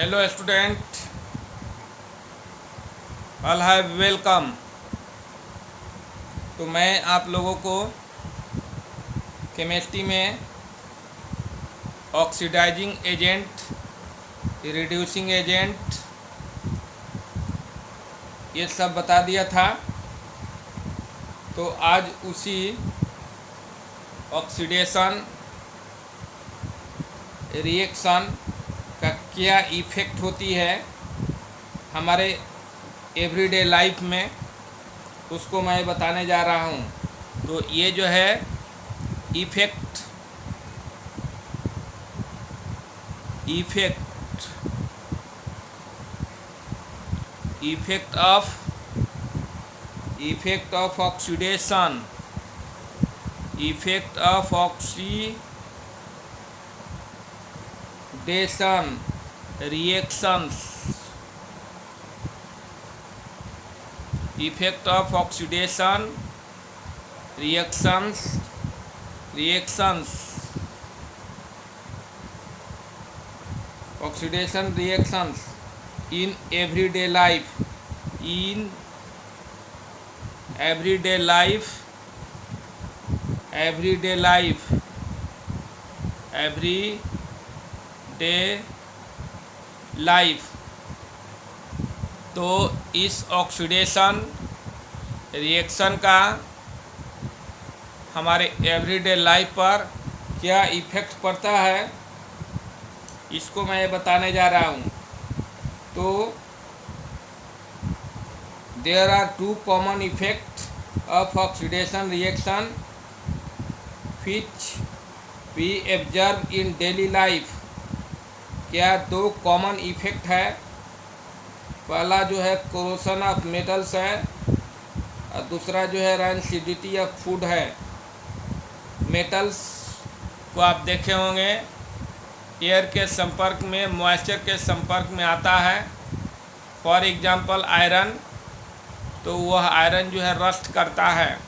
Hello student, all have welcome. तो मैं आप लोगों को केमिस्ट्री में ऑक्सीडाइजिंग एजेंट, रिड्यूसिंग एजेंट ये सब बता दिया था। तो आज उसी ऑक्सीडेशन रिएक्शन का क्या इफ़ेक्ट होती है हमारे एवरीडे लाइफ में, उसको मैं बताने जा रहा हूँ। तो ये जो है effect of oxidation, effect of oxidation reactions, effect of oxidation reactions oxidation reactions in everyday life, everyday life। तो इस ऑक्सीडेशन रिएक्शन का हमारे एवरीडे लाइफ पर क्या इफ़ेक्ट पड़ता है, इसको मैं बताने जा रहा हूँ। तो there are two common effect of oxidation reaction which we observe in daily life. क्या दो कॉमन इफेक्ट है। पहला जो है कोरोशन ऑफ मेटल्स है और दूसरा जो है रैंसिडिटी ऑफ फूड है। मेटल्स को आप देखे होंगे एयर के संपर्क में, मॉइस्चर के संपर्क में आता है। फॉर एग्जांपल आयरन, तो वह आयरन जो है रस्ट करता है।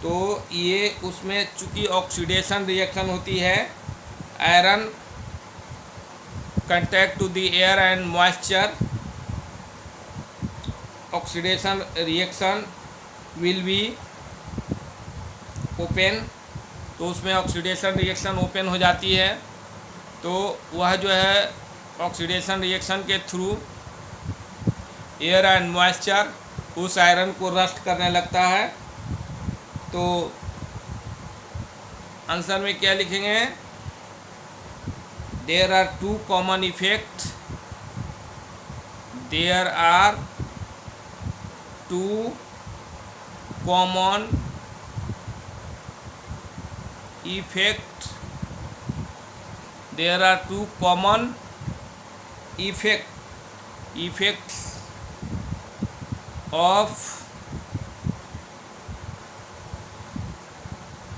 तो ये उसमें चूँकि ऑक्सीडेशन रिएक्शन होती है, iron contact to the air and moisture, oxidation reaction will be open। तो उसमें ऑक्सीडेशन रिएक्शन ओपन हो जाती है। तो वह जो है ऑक्सीडेशन रिएक्शन के थ्रू एयर एंड मॉइस्चर उस आयरन को रस्ट करने लगता है। तो आंसर में क्या लिखेंगे, there are two common effects, there are two common effects of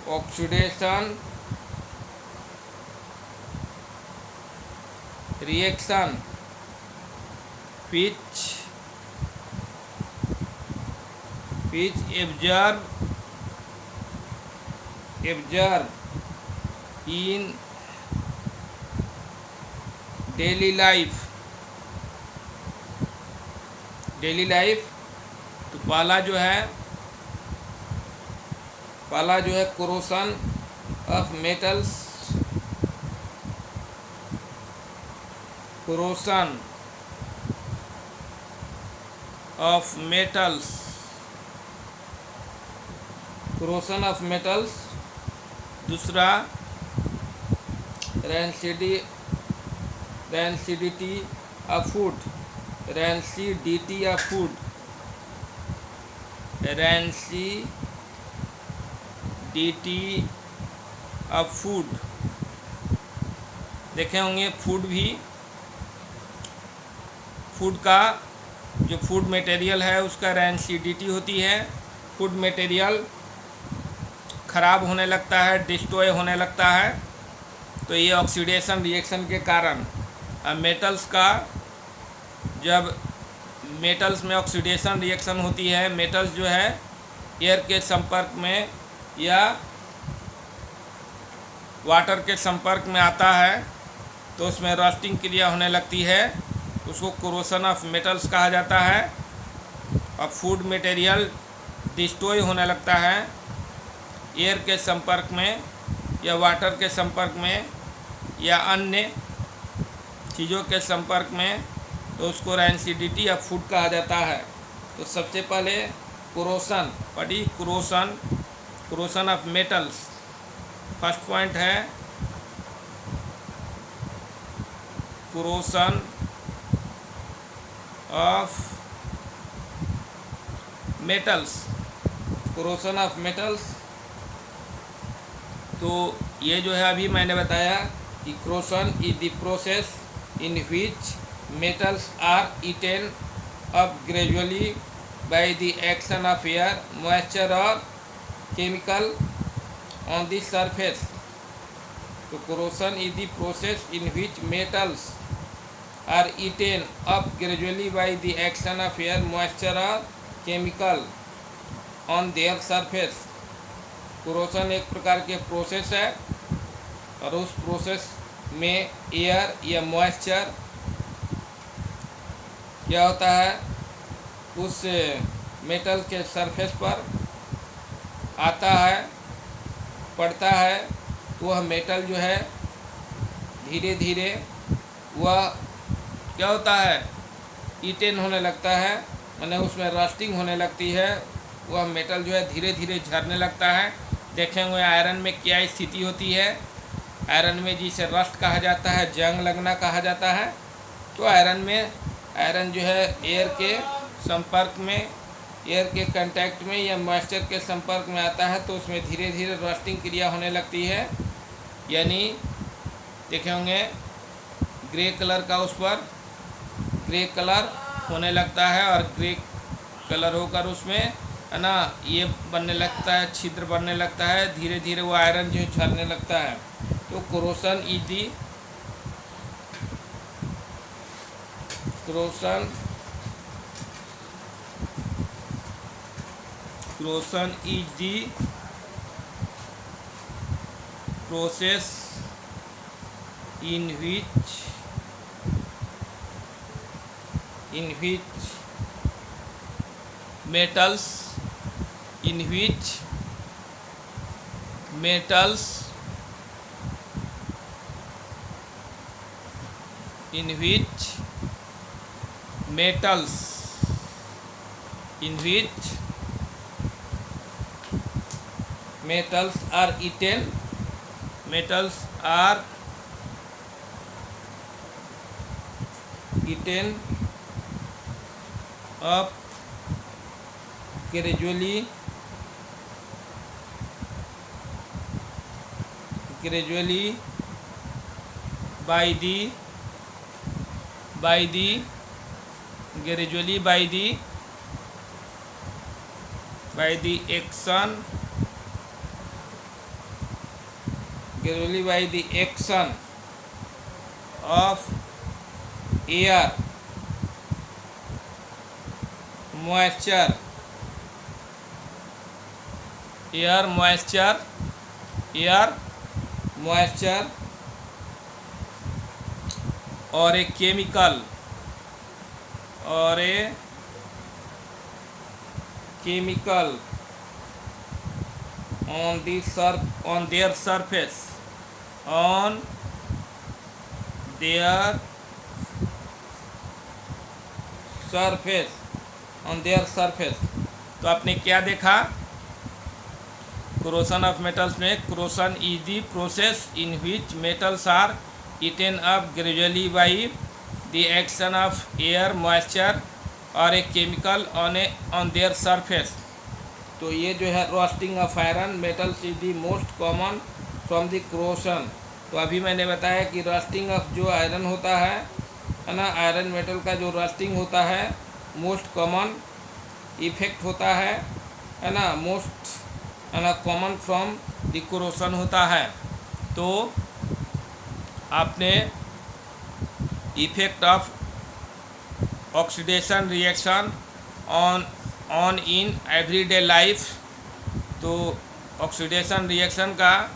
oxidation reaction which observe in daily life। तो पहला जो है corrosion of metals, corrosion of metals। दूसरा रैंसिडिटी ऑफ फूड, देखे होंगे फूड का जो फूड मटेरियल है उसका रैंसिडिटी होती है। फूड मटेरियल ख़राब होने लगता है, डिस्ट्रॉय होने लगता है। तो ये ऑक्सीडेशन रिएक्शन के कारण। मेटल्स का जब मेटल्स में ऑक्सीडेशन रिएक्शन होती है, मेटल्स जो है एयर के संपर्क में या वाटर के संपर्क में आता है तो उसमें रस्टिंग क्रिया होने लगती है, उसको कोरोशन ऑफ मेटल्स कहा जाता है। और फूड मटेरियल डिस्ट्रॉय होने लगता है एयर के संपर्क में या वाटर के संपर्क में या अन्य चीज़ों के संपर्क में, तो उसको रैंसिडिटी ऑफ फूड कहा जाता है। तो सबसे पहले कोरोशन पढ़ी, corrosion of metals. First point है corrosion of metals, corrosion of metals. तो ये जो है अभी मैंने बताया कि corrosion is the process in which metals are eaten up gradually by the action of air, moisture or chemical on the surface. So corrosion is the process in which metals are eaten up gradually by the action of air, moisture or chemical on their surface. corrosion एक प्रकार के process है और उस process में air या moisture क्या होता है, उस मेटल के सरफेस पर आता है, पड़ता है, तो वह मेटल जो है धीरे धीरे वह क्या होता है, ईटेन होने लगता है, माने उसमें रस्टिंग होने लगती है। वह मेटल जो है धीरे धीरे झरने लगता है। देखेंगे आयरन में क्या स्थिति होती है। आयरन में जिसे रस्ट कहा जाता है, जंग लगना कहा जाता है। तो आयरन जो है एयर के संपर्क में, एयर के कांटेक्ट में या मॉइस्चर के संपर्क में आता है, तो उसमें धीरे धीरे रस्टिंग क्रिया होने लगती है। यानी देखे होंगे ग्रे कलर का उस पर ग्रे कलर होने लगता है और ग्रे कलर होकर उसमें है ना ये बनने लगता है, छिद्र बनने लगता है, धीरे धीरे वो आयरन जो झरने लगता है। तो corrosion is the corrosion is the process in which metals are eaten up gradually by the action of air, moisture और a chemical on their surface तो आपने क्या देखा, corrosion of metals में corrosion is the process in which metals are eaten up gradually by the action of air, moisture or a chemical on their surface। तो ये जो है roasting of iron metals is the most common from the corrosion। तो अभी मैंने बताया कि roasting of जो आयरन होता है ना, आयरन मेटल का जो रोस्टिंग होता है मोस्ट कॉमन इफेक्ट होता है ना, मोस्ट है ना कॉमन फ्रॉम द corrosion होता है। तो आपने effect of oxidation reaction on in everyday life, तो ऑक्सीडेशन रिएक्शन का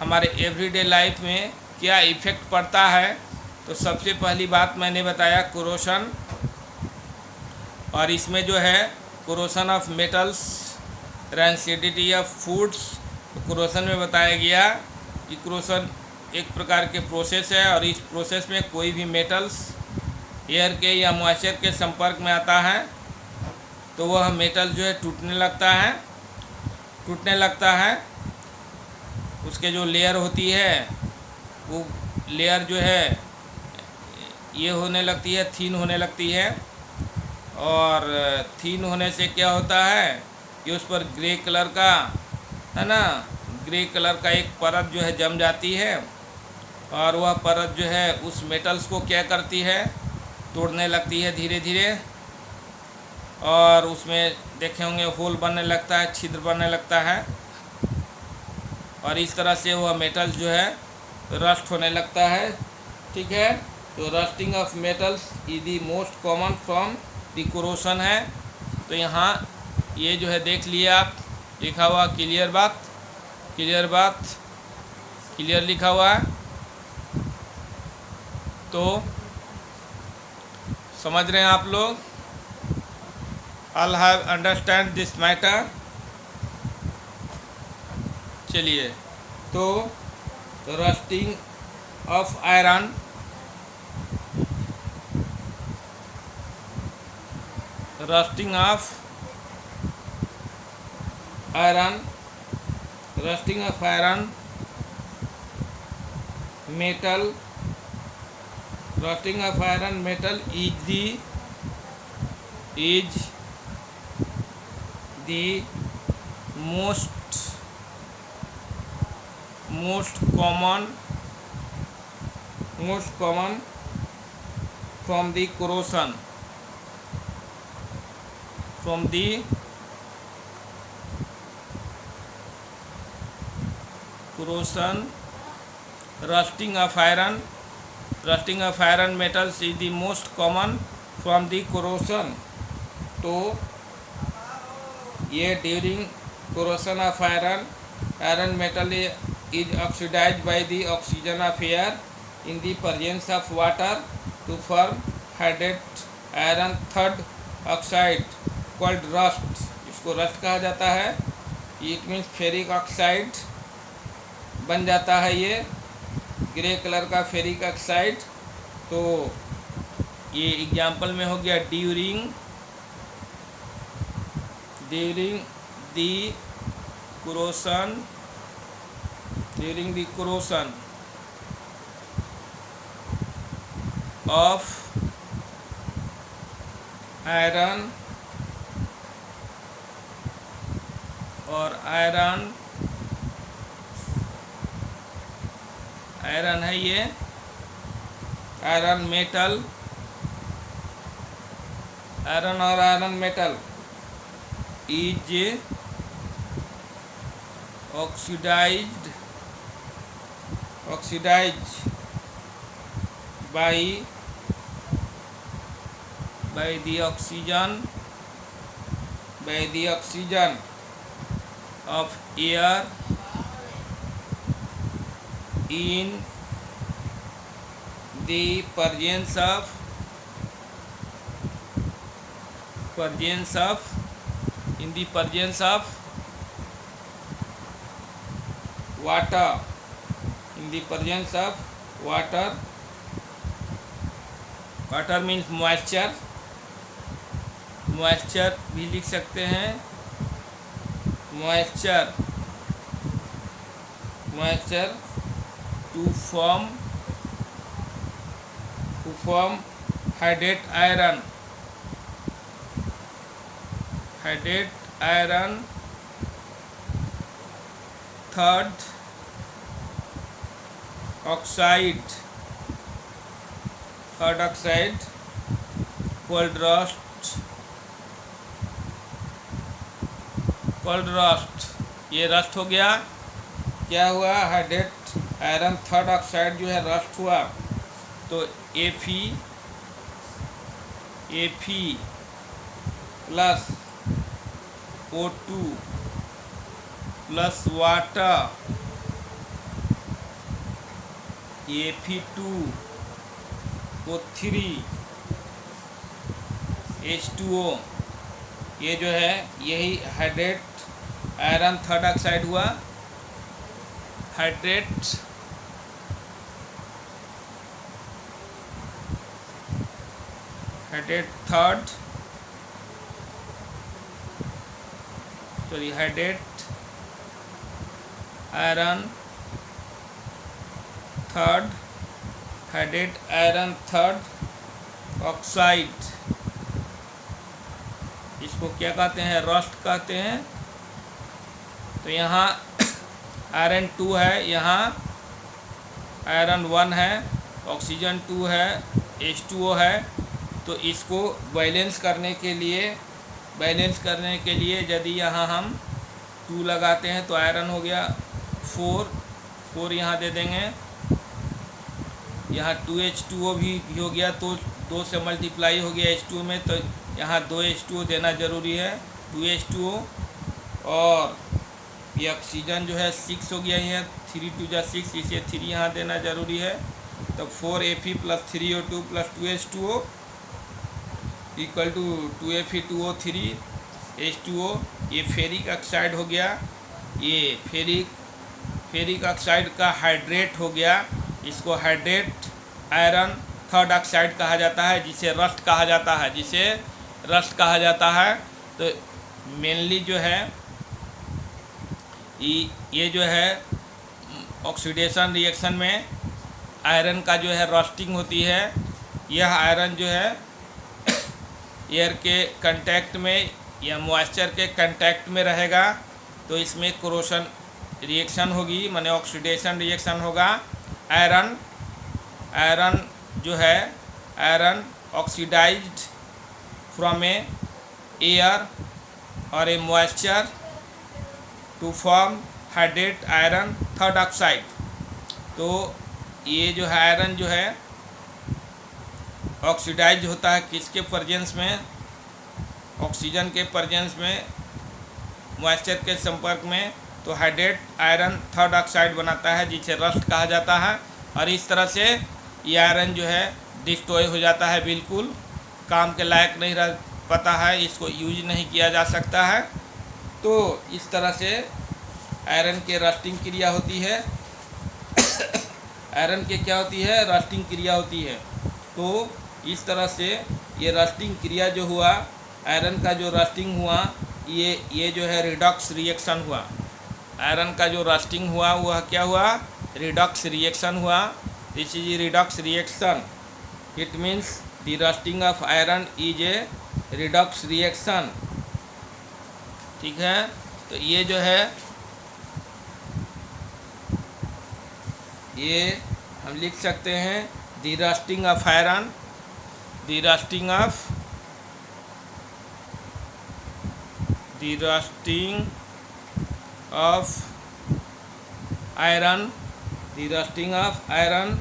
हमारे एवरीडे लाइफ में क्या इफ़ेक्ट पड़ता है, तो सबसे पहली बात मैंने बताया कोरोशन, और इसमें जो है corrosion of metals, rancidity of foods. तो कोरोशन में बताया गया कि कोरोशन एक प्रकार के प्रोसेस है, और इस प्रोसेस में कोई भी मेटल्स एयर के या मॉइस्चर के संपर्क में आता है तो वह मेटल जो है टूटने लगता है। उसके जो लेयर होती है वो लेयर जो है ये होने लगती है, थीन होने लगती है, और थीन होने से क्या होता है कि उस पर ग्रे कलर का, है ना, ग्रे कलर का एक परत जो है जम जाती है, और वह परत जो है उस मेटल्स को क्या करती है, तोड़ने लगती है धीरे धीरे, और उसमें देखे होंगे होल बनने लगता है, छिद्र बनने लगता है, और इस तरह से वह मेटल्स जो है रस्ट होने लगता है। ठीक है, तो rusting of metals is the most common from the corrosion है। तो यहाँ ये जो है देख लिए आप, लिखा हुआ क्लियर लिखा हुआ है। तो समझ रहे हैं आप लोग, all have understand this matter. चलिए, तो rusting of iron, rusting of iron metal, rusting of iron metal is the most common from the corrosion, rusting of iron metals is the most common from the corrosion। तो ये during corrosion of iron metal is oxidized by the oxygen of air in the presence of water to form hydrated iron third oxide called rust। इसको rust कहा जाता है। It means ferric oxide बन जाता है, ये ग्रे कलर का ferric oxide. तो ये एग्जाम्पल में हो गया during the corrosion of iron, और आयरन है ये iron metal is oxidized by the oxygen of air in the presence of water, water means moisture भी लिख सकते हैं, moisture to form hydrated iron third oxide called rust। ये rust हो गया। क्या हुआ, हाइड्रेट आयरन थर्ड ऑक्साइड जो है रस्ट हुआ। तो Fe plus O2 plus water, Fe2O3H2O, ये जो है यही हाइड्रेट आयरन थर्ड ऑक्साइड हुआ। Hydrate hydrate iron third oxide, इसको क्या कहते हैं? रस्ट कहते हैं। तो यहाँ आयरन 2 है, यहाँ आयरन 1 है, ऑक्सीजन 2 है, H2O है। तो इसको बैलेंस करने के लिए यदि यहाँ हम 2 लगाते हैं तो आयरन हो गया 4 यहाँ दे देंगे। यहाँ 2H2O भी हो गया, तो 2 से मल्टीप्लाई हो गया H2O में, तो यहाँ 2H2O देना ज़रूरी है, 2H2O। और ये ऑक्सीजन जो है 6 हो गया, यहाँ 3 2 जा 6, इसे 3 यहाँ देना ज़रूरी है। तो 4Fe + 3O2 + 2H2O equal to 2Fe2O3H2O। ये फेरिक ऑक्साइड हो गया, ये फेरिक ऑक्साइड का हाइड्रेट हो गया। इसको हाइड्रेट आयरन थर्ड ऑक्साइड कहा जाता है, जिसे रस्ट कहा जाता है। तो मेनली जो है ये जो है ऑक्सीडेशन रिएक्शन में आयरन का जो है रस्टिंग होती है। यह आयरन जो है एयर के कांटेक्ट में या मॉइस्चर के कांटेक्ट में रहेगा, तो इसमें कोरोशन रिएक्शन होगी, माने ऑक्सीडेशन रिएक्शन होगा। आयरन जो है आयरन ऑक्सीडाइज्ड फ्रॉम एयर और a moisture to form hydrate iron third oxide. तो ये जो है आयरन जो है ऑक्सीडाइज होता है किसके प्रेजेंस में? ऑक्सीजन के प्रेजेंस में, मॉइस्चर के संपर्क में, तो हाइड्रेट आयरन थर्ड ऑक्साइड बनाता है, जिसे रस्ट कहा जाता है। और इस तरह से ये आयरन जो है डिस्ट्रॉय हो जाता है, बिल्कुल काम के लायक नहीं रह पाता है, इसको यूज नहीं किया जा सकता है। तो इस तरह से आयरन के रस्टिंग क्रिया होती है। आयरन के क्या होती है? रस्टिंग क्रिया होती है। तो इस तरह से ये रस्टिंग क्रिया जो हुआ, आयरन का जो रस्टिंग हुआ, ये जो है रिडॉक्स रिएक्शन हुआ। आयरन का जो रस्टिंग हुआ वह क्या हुआ? रिडॉक्स रिएक्शन हुआ। This is redox reaction. It means the rusting of iron is A redox reaction. ठीक है, तो ये जो है ये हम लिख सकते हैं the rusting of iron, the rusting of iron, the rusting of iron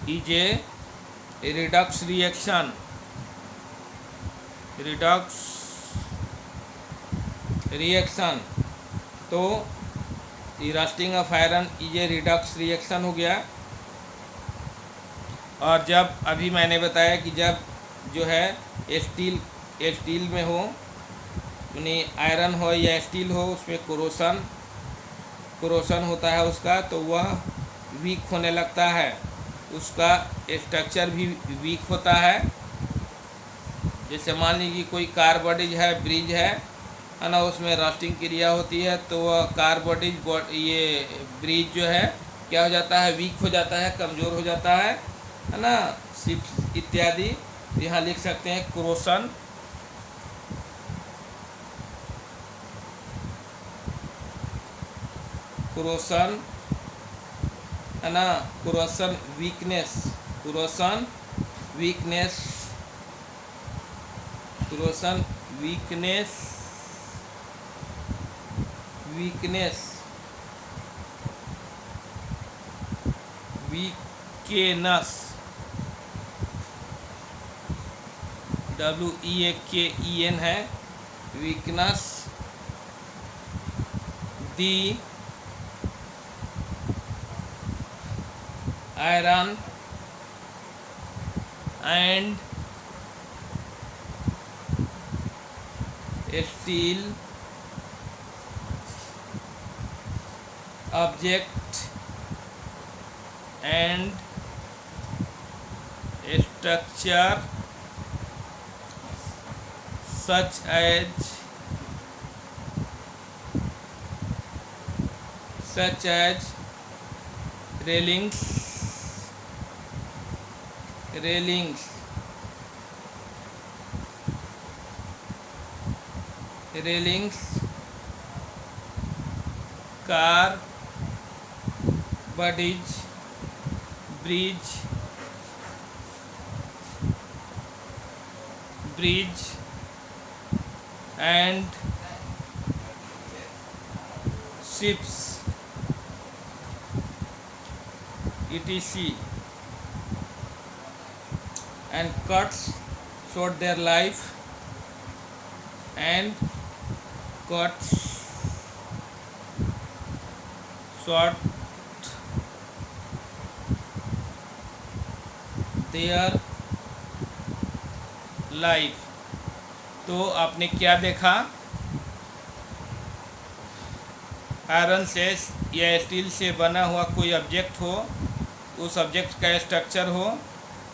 is a redox reaction. तो the rusting of iron is a redox reaction हो गया। और जब अभी मैंने बताया कि जब जो है स्टील में हो, यानी आयरन हो या स्टील हो, उसमें कोरोशन होता है उसका, तो वह वीक होने लगता है, उसका स्ट्रक्चर भी वीक होता है। जैसे मान लीजिए कोई कार बॉडीज है, ब्रिज है ना, उसमें रस्टिंग क्रिया होती है, तो वह कार बॉडीज ये ब्रिज जो है क्या हो जाता है? वीक हो जाता है, कमज़ोर हो जाता है ना। शिप्स इत्यादि यहाँ लिख सकते हैं कोरोशन। है ना, कोरोशन वीकनेस, WEAKEN है, weakness. iron and steel object and structure such as railings, car bodies, bridge and ships etc. and cuts short their life and cuts short their life। तो आपने क्या देखा, आयरन से या steel से बना हुआ कोई ऑब्जेक्ट हो, उस ऑब्जेक्ट का स्ट्रक्चर हो,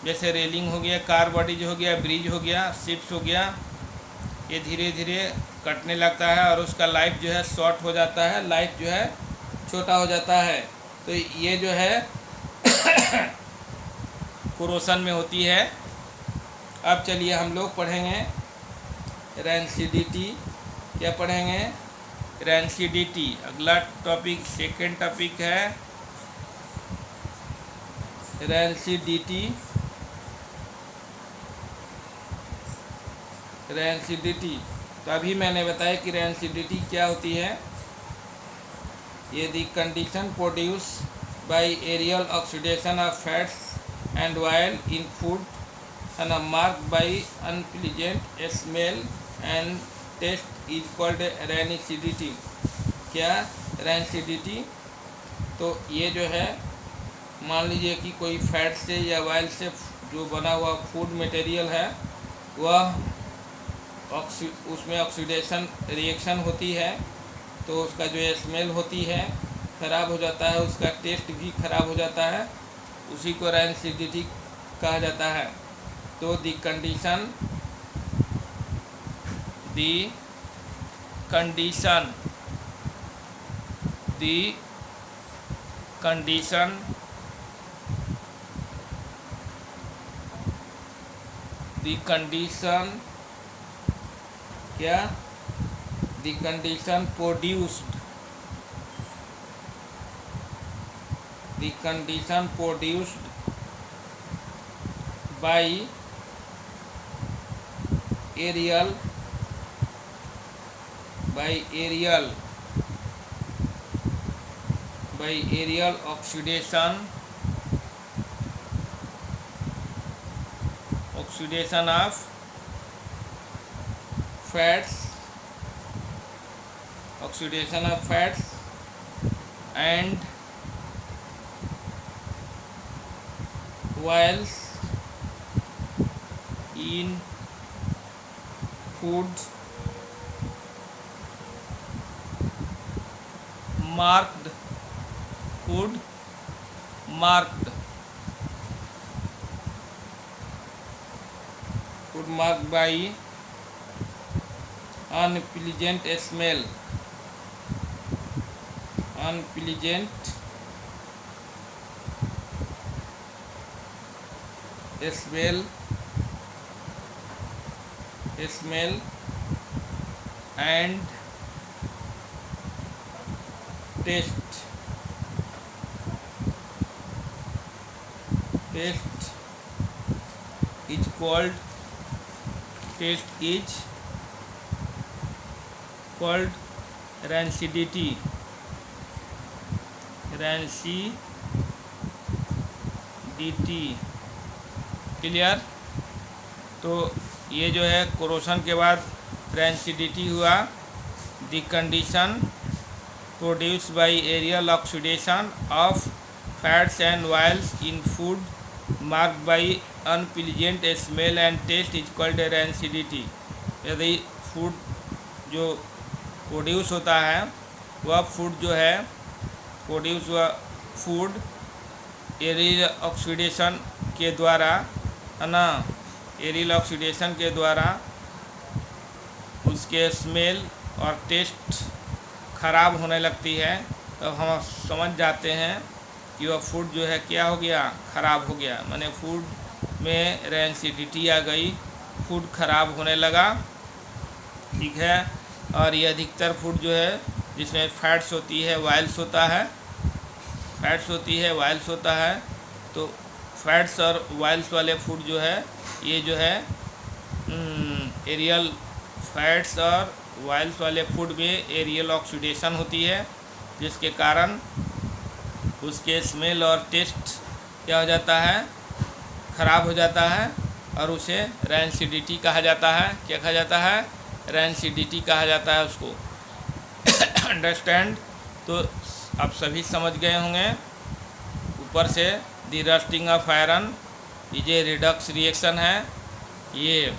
जैसे रेलिंग हो गया, कार बॉडीज हो गया, ब्रिज हो गया, शिप्स हो गया, ये धीरे धीरे कटने लगता है और उसका लाइफ जो है शॉर्ट हो जाता है, लाइफ जो है छोटा हो जाता है। तो ये जो है कोरोशन में होती है। अब चलिए हम लोग पढ़ेंगे रैंसिडिटी। क्या पढ़ेंगे? रैंसिडिटी। अगला टॉपिक, सेकेंड टॉपिक है रैंसिडिटी। तो अभी मैंने बताया कि रैंसिडिटी क्या होती है। ये the condition produce by aerial oxidation of fats and oil in food and are marked by unpleasant smell and taste is called rancidity। क्या? rancidity। तो ये जो है, मान लीजिए कि कोई फैट से या ऑयल से जो बना हुआ फूड मटेरियल है, वह उसमें ऑक्सीडेशन रिएक्शन होती है, तो उसका जो स्मेल होती है ख़राब हो जाता है, उसका टेस्ट भी ख़राब हो जाता है, उसी को रैंसिडिटी कहा जाता है। तो दी कंडीशन क्या? The condition produced by aerial oxidation of fats and oils in food marked by unpleasant smell and taste is called rancidity। Clear? तो ये जो है कोरोशन के बाद रैंसिडिटी हुआ। The condition produce by aerial oxidation of fats and oils in food marked by unpleasant smell and taste is called rancidity। यदि food जो produce होता है वह फूड जो है प्रोड्यूस हुआ फूड एरिल ऑक्सीडेशन के द्वारा है ना, एरिल ऑक्सीडेशन के द्वारा उसके स्मेल और टेस्ट ख़राब होने लगती है, तो हम समझ जाते हैं कि वह फूड जो है क्या हो गया, ख़राब हो गया। माने फूड में रैंसिडिटी आ गई, फूड ख़राब होने लगा, ठीक है। और ये अधिकतर फूड जो है जिसमें फैट्स होती है, वाइल्स होता है, फैट्स होती है, वाइल्स होता है, तो फैट्स और वाइल्स वाले फूड जो है ये जो है एरियल फैट्स और वाइल्स वाले फूड में एरियल ऑक्सीडेशन होती है, जिसके कारण उसके स्मेल और टेस्ट क्या हो जाता है, ख़राब हो जाता है, और उसे रैंसिडिटी कहा जाता है। क्या कहा जाता है? रैंसिडिटी कहा जाता है उसको। अंडरस्टैंड? तो आप सभी समझ गए होंगे। ऊपर से the rusting of iron is a redox reaction है, ये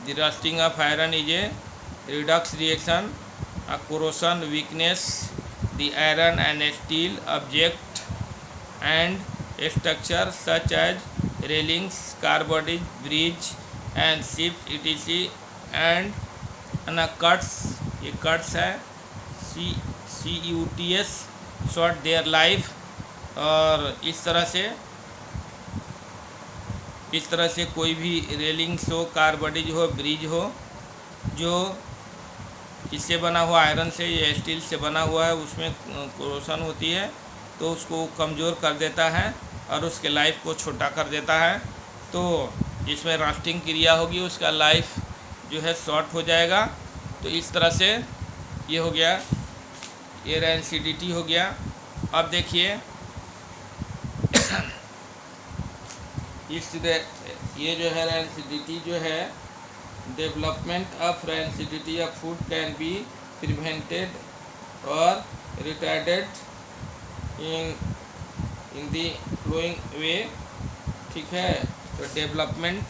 the rusting of iron is a redox reaction, a corrosion weakness the iron and steel object and structure such as railings, car bodies, bridge and ships etc and cuts, ये cuts है CUTS, short their life. और इस तरह से कोई भी railings हो, कार्बोडिज हो, ब्रिज हो, जो किससे बना हुआ, आयरन से या स्टील से बना हुआ है, उसमें कोरोशन होती है, तो उसको कमज़ोर कर देता है और उसके लाइफ को छोटा कर देता है। तो जिसमें रस्टिंग क्रिया होगी उसका लाइफ जो है शॉर्ट हो जाएगा। तो इस तरह से ये हो गया, ये रैंसिडिटी हो गया। अब देखिए ये जो है रैंसिडिटी जो है, development of rancidity of food can be prevented और रिटार्डेड इन दी फ्लोइंग वे, ठीक है। तो डेवलपमेंट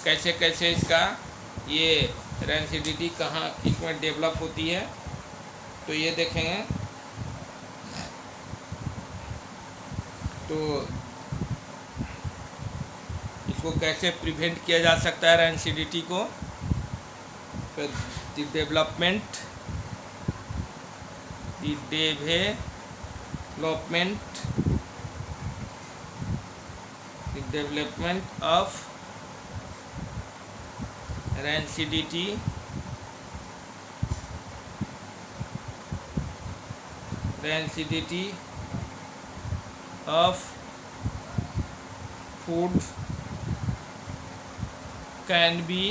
कैसे कैसे इसका, ये रैंसिडिटी कहाँ किस में डेवलप होती है, तो ये देखेंगे। तो इसको कैसे प्रिवेंट किया जा सकता है रैंसिडिटी को, तो development of rancidity of food can be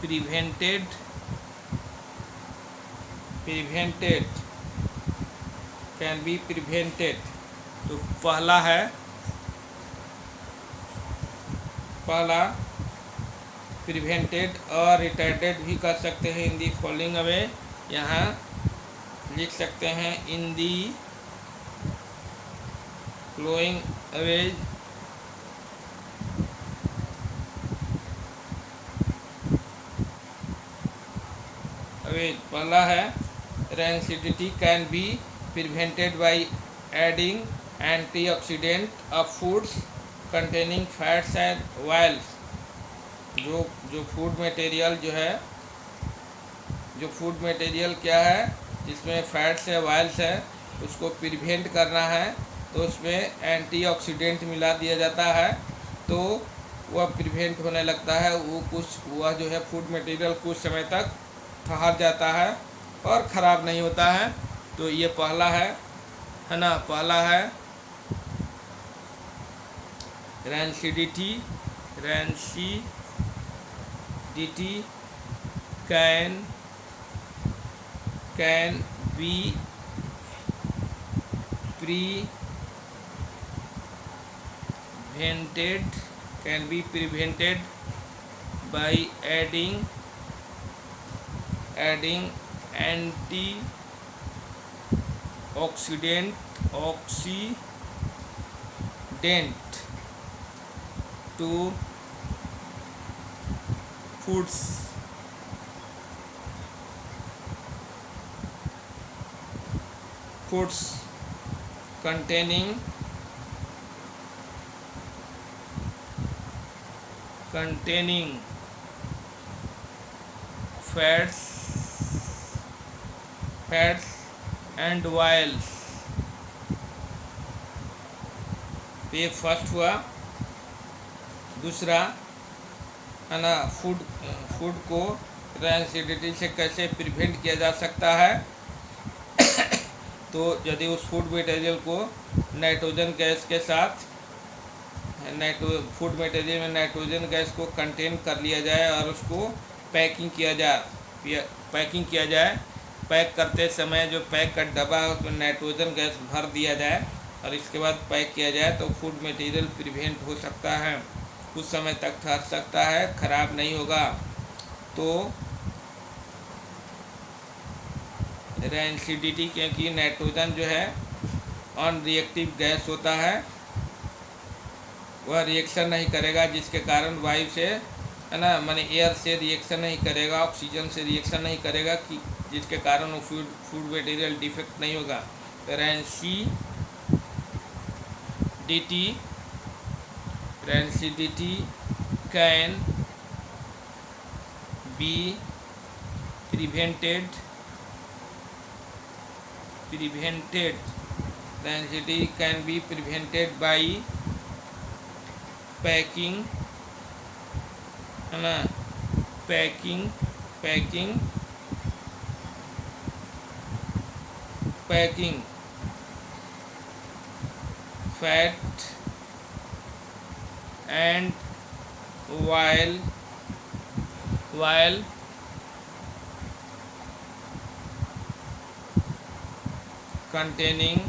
prevented can be prevented। तो पहला प्रिवेंटेड और रिटार्डेड भी कर सकते हैं इन दी फॉलोइंग वे। यहाँ लिख सकते हैं इन दी फ्लोइंग वे। पहला है rancidity can be prevented by adding antioxidant of foods containing fats and oils. जो फूड मटेरियल जो है, जो फूड मटेरियल क्या है जिसमें फैट्स है, ऑयल्स है, उसको प्रिवेंट करना है तो उसमें एंटीऑक्सीडेंट मिला दिया जाता है, तो वह प्रिवेंट होने लगता है। वह जो है फूड मटेरियल कुछ समय तक ठहर जाता है और ख़राब नहीं होता है। तो ये पहला है ना, पहला है rancidity can be prevented by adding oxidant to foods containing fats and oils। तो ये फर्स्ट हुआ। दूसरा है ना, फूड को एसिडिटी से कैसे प्रिवेंट किया जा सकता है। तो यदि उस फूड मटेरियल को नाइट्रोजन गैस के साथ फूड मटेरियल में नाइट्रोजन गैस को कंटेन कर लिया जाए और उसको पैकिंग किया जाए। पैक करते समय जो पैक का डब्बा है उसमें नाइट्रोजन गैस भर दिया जाए और इसके बाद पैक किया जाए तो फूड मटेरियल प्रिवेंट हो सकता है, कुछ समय तक ठहर सकता है, ख़राब नहीं होगा। तो रेंसिडिटी, क्योंकि नाइट्रोजन जो है ऑन रिएक्टिव गैस होता है, वह रिएक्शन नहीं करेगा, जिसके कारण वायु से है ना, माने एयर से रिएक्शन नहीं करेगा, ऑक्सीजन से रिएक्शन नहीं करेगा, कि जिसके कारण वो फूड मटेरियल डिफेक्ट नहीं होगा। Rancidity can be prevented rancidity can be prevented by packing, है ना, packing fat and oil containing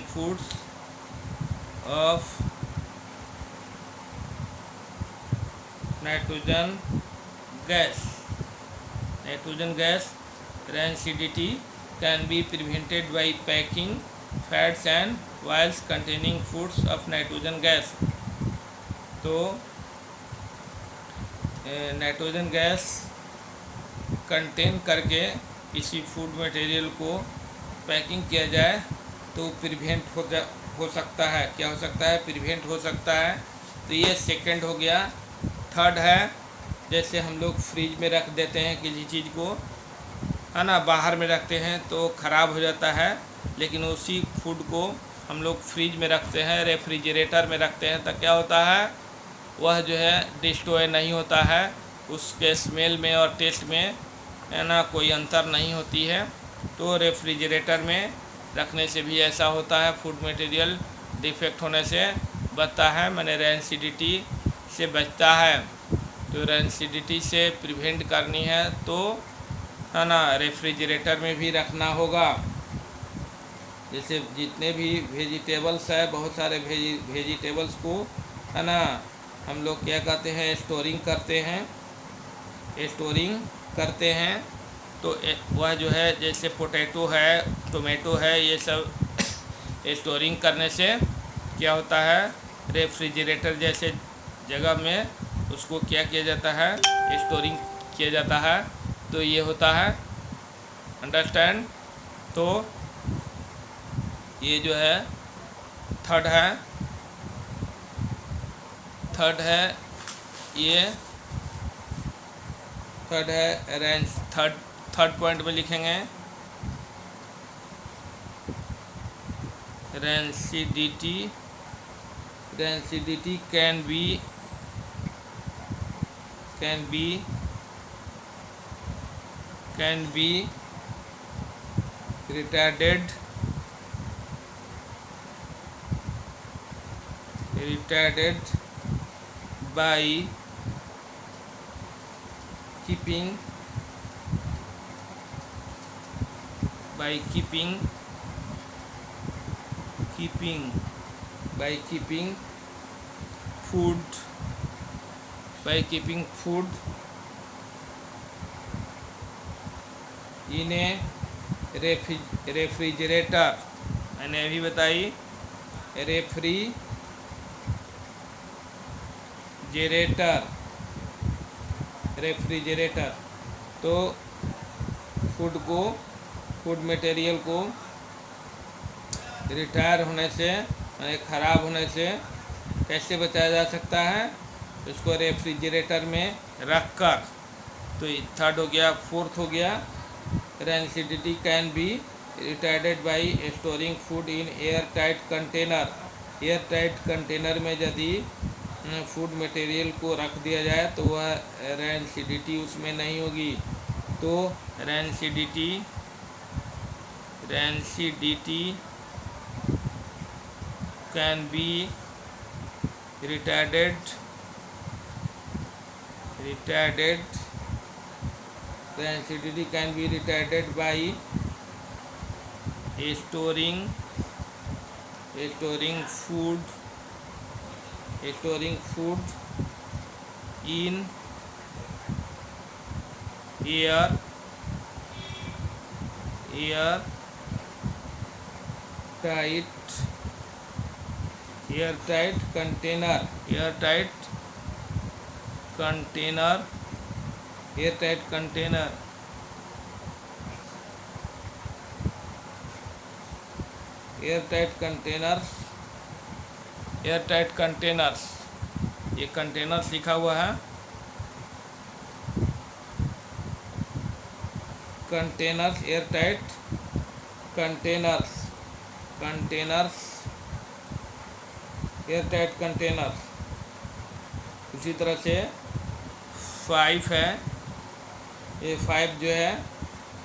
foods of nitrogen gas rancidity can be prevented by packing fats and oils containing foods of nitrogen gas। तो nitrogen gas contain करके किसी food material को packing किया जाए तो prevent हो सकता है। क्या हो सकता है? प्रिवेंट हो सकता है। तो ये सेकंड हो गया। थर्ड है, जैसे हम लोग फ्रिज में रख देते हैं किसी चीज़ को, है ना, बाहर में रखते हैं तो ख़राब हो जाता है, लेकिन उसी फूड को हम लोग फ्रिज में रखते हैं, रेफ्रिजरेटर में रखते हैं, तो क्या होता है, वह जो है डिस्ट्रॉय नहीं होता है, उसके स्मेल में और टेस्ट में, है ना, कोई अंतर नहीं होती है। तो रेफ्रिजरेटर में रखने से भी ऐसा होता है, फूड मटेरियल डिफेक्ट होने से बचता है, माने रेंसिडिटी से बचता है। तो रेंसिडिटी से प्रिवेंट करनी है तो, है ना, रेफ्रिजरेटर में भी रखना होगा। जैसे जितने भी वेजिटेबल्स है, बहुत सारे वेजिटेबल्स को, है ना, हम लोग क्या कहते हैं, स्टोरिंग करते हैं। तो वह जो है, जैसे पोटैटो है, टोमेटो है, ये सब स्टोरिंग करने से क्या होता है, रेफ्रिजरेटर जैसे जगह में उसको क्या किया जाता है, स्टोरिंग किया जाता है। तो ये होता है, अंडरस्टैंड। तो ये जो है थर्ड है, थर्ड पॉइंट में लिखेंगे, rancidity can be retarded by keeping food in A refrigerator, मैंने अभी बताई रेफ्रिजरेटर। तो फूड मटेरियल को रिटायर होने से, यानी ख़राब होने से कैसे बचाया जा सकता है? उसको रेफ्रिजरेटर में रख कर। तो थर्ड हो गया। फोर्थ हो गया, rancidity can be retarded by storing food in air tight container. Air tight container में यदि फूड मटेरियल को रख दिया जाए तो वह रेंसिडिटी उसमें नहीं होगी। तो rancidity can be retarded rancidity can be retarded by storing food in air tight container airtight containers. ये कंटेनर्स लिखा हुआ है, कंटेनर्स, एयरटाइट एयरटाइट कंटेनर्स। उसी तरह से 5 है, ये 5 जो है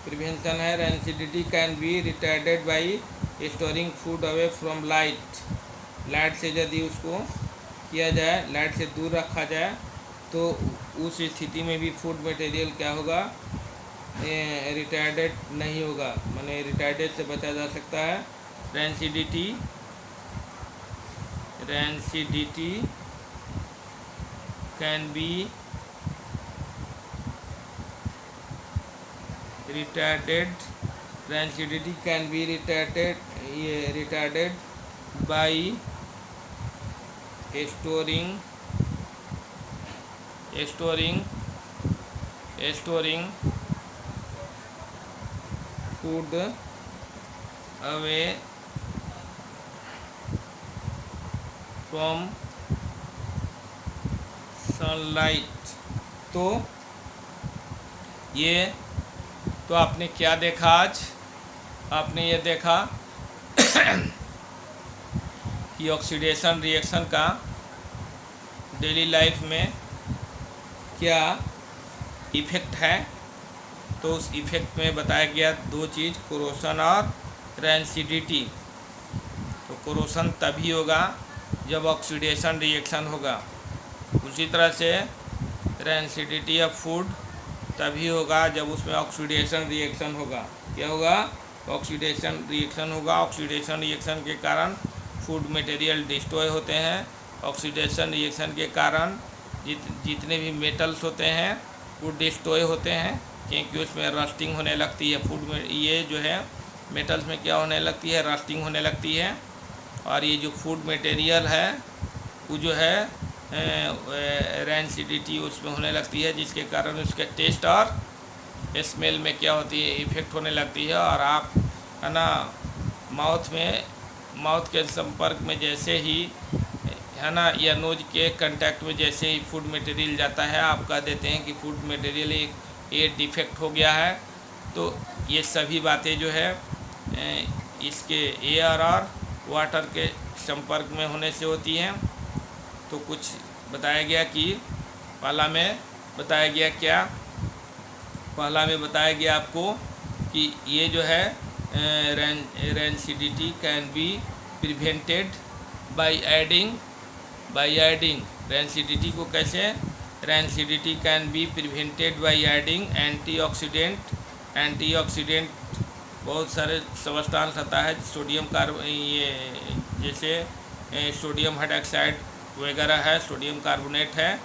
प्रिवेंशन है। Rancidity can be retarded by storing food away from light से यदि उसको किया जाए, लाइट से दूर रखा जाए, तो उस स्थिति में भी फूड मटेरियल क्या होगा? रिटार्डेड नहीं होगा, माने रिटार्डेड से बचा जा सकता है। Rancidity can be retarded by storing food away from sunlight। तो आपने क्या देखा आज? आपने ये देखा कि ऑक्सीडेशन रिएक्शन का डेली लाइफ में क्या इफ़ेक्ट है। तो उस इफ़ेक्ट में बताया गया 2 चीज़, कोरोशन और रेंसिडिटी। तो कोरोशन तभी होगा जब ऑक्सीडेशन रिएक्शन होगा। उसी तरह से रेंसिडिटी ऑफ फूड तभी होगा जब उसमें ऑक्सीडेशन रिएक्शन होगा। क्या होगा? ऑक्सीडेशन रिएक्शन होगा। ऑक्सीडेशन रिएक्शन के कारण फूड मटेरियल डिस्ट्रॉय होते हैं। ऑक्सीडेशन रिएक्शन के कारण जितने भी मेटल्स होते हैं वो डिस्ट्रॉय होते हैं, क्योंकि उसमें रस्टिंग होने लगती है। फूड में ये जो है मेटल्स में क्या होने लगती है? रस्टिंग होने लगती है। और ये जो फूड मटेरियल है वो जो है रेंसिडिटी उसमें होने लगती है, जिसके कारण उसके टेस्ट और स्मेल में क्या होती है? इफ़ेक्ट होने लगती है। और आप है ना माउथ के संपर्क में जैसे ही है ना, या नोज के कांटेक्ट में जैसे ही फूड मटेरियल जाता है, आप कह देते हैं कि फूड मटेरियल ये डिफेक्ट हो गया है। तो ये सभी बातें जो है इसके एयर और वाटर के संपर्क में होने से होती हैं। तो कुछ बताया गया कि पहला में बताया गया क्या? पहला में बताया गया आपको कि ये जो है rancidity can be prevented by adding rancidity को कैसे? Rancidity can be prevented by adding antioxidant बहुत सारे सब्सटेंस आता है, सोडियम जैसे सोडियम हाइड्रॉक्साइड वगैरह है, सोडियम कार्बोनेट है,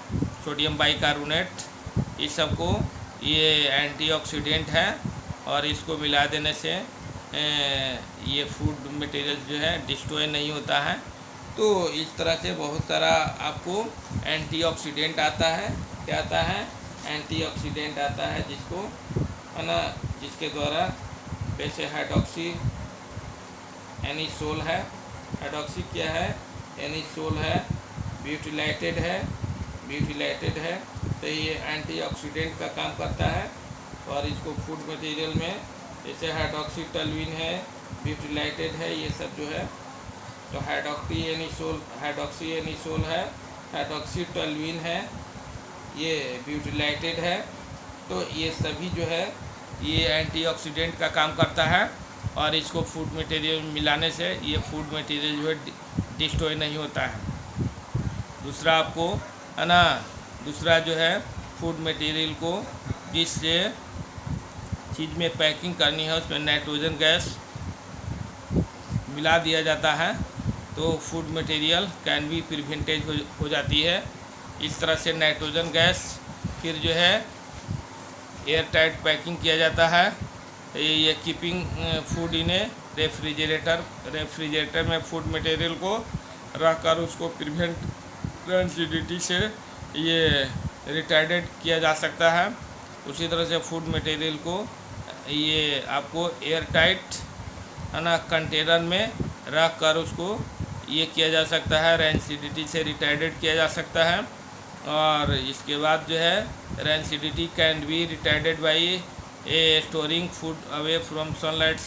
सोडियम बाइकार्बोनेट, इस सब को ये एंटीऑक्सीडेंट है। और इसको मिला देने से ये फूड मटेरियल जो है डिस्ट्रॉय नहीं होता है। तो इस तरह से बहुत सारा आपको एंटीऑक्सीडेंट आता है। क्या आता है? एंटीऑक्सीडेंट आता है, जिसको है ना, जिसके द्वारा जैसे हाइड्रोक्सी एनिसोल है, हाइड्रोक्सी क्या है? एनिसोल है, ब्यूटिलाइटेड है, तो ये एंटीऑक्सीडेंट का काम करता है। और इसको फूड मटेरियल में जैसे हाइड्रोक्सीटोल्यूइन है, ब्यूटिलाइटेड है, ये सब जो है, तो हाइड्रोक्सी एनिसोल है, हाइड्रोक्सीटोल्यूइन है, ये ब्यूटिलाइटेड है, तो ये सभी जो है ये एंटीऑक्सीडेंट का काम करता है। और इसको फूड मटेरियल में मिलाने से ये फूड मटेरियल जो है डिस्ट्रॉय नहीं होता है। दूसरा आपको है ना, दूसरा जो है फूड मटेरियल को जिस चीज़ में पैकिंग करनी है उसमें नाइट्रोजन गैस मिला दिया जाता है, तो फूड मटेरियल कैन बी प्रिवेंटेज हो जाती है। इस तरह से नाइट्रोजन गैस फिर जो है एयर टाइट पैकिंग किया जाता है। ये keeping food in A refrigerator में फूड मटेरियल को रखकर उसको प्रिवेंट एसिडिटी से ये रिटार्डेड किया जा सकता है। उसी तरह से फूड मटेरियल को ये आपको एयर टाइट है ना कंटेनर में रख कर उसको ये किया जा सकता है, रेंसिडिटी से रिटार्डेड किया जा सकता है। और इसके बाद जो है rancidity can be retarded by A storing food away from sunlight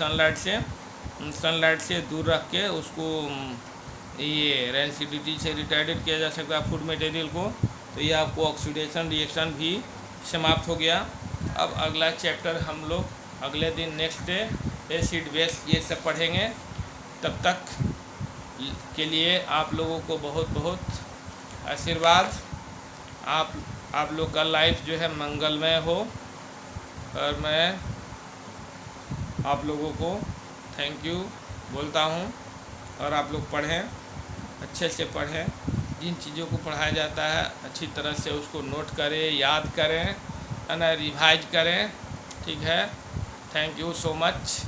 से दूर रख के उसको ये रेंसिडिटी से रिटार्डेड किया जा सकता है फूड मटेरियल को। तो ये आपको ऑक्सीडेशन रिएक्शन भी समाप्त हो गया। अब अगला चैप्टर हम लोग अगले दिन नेक्स्ट डे एसिड बेस ये सब पढ़ेंगे। तब तक के लिए आप लोगों को बहुत बहुत आशीर्वाद। आप लोग का लाइफ जो है मंगलमय हो। और मैं आप लोगों को थैंक यू बोलता हूँ। और आप लोग पढ़ें, अच्छे से पढ़ें, जिन चीज़ों को पढ़ाया जाता है अच्छी तरह से उसको नोट करें, याद करें, है ना, रिवाइज करें। ठीक है, थैंक यू सो मच।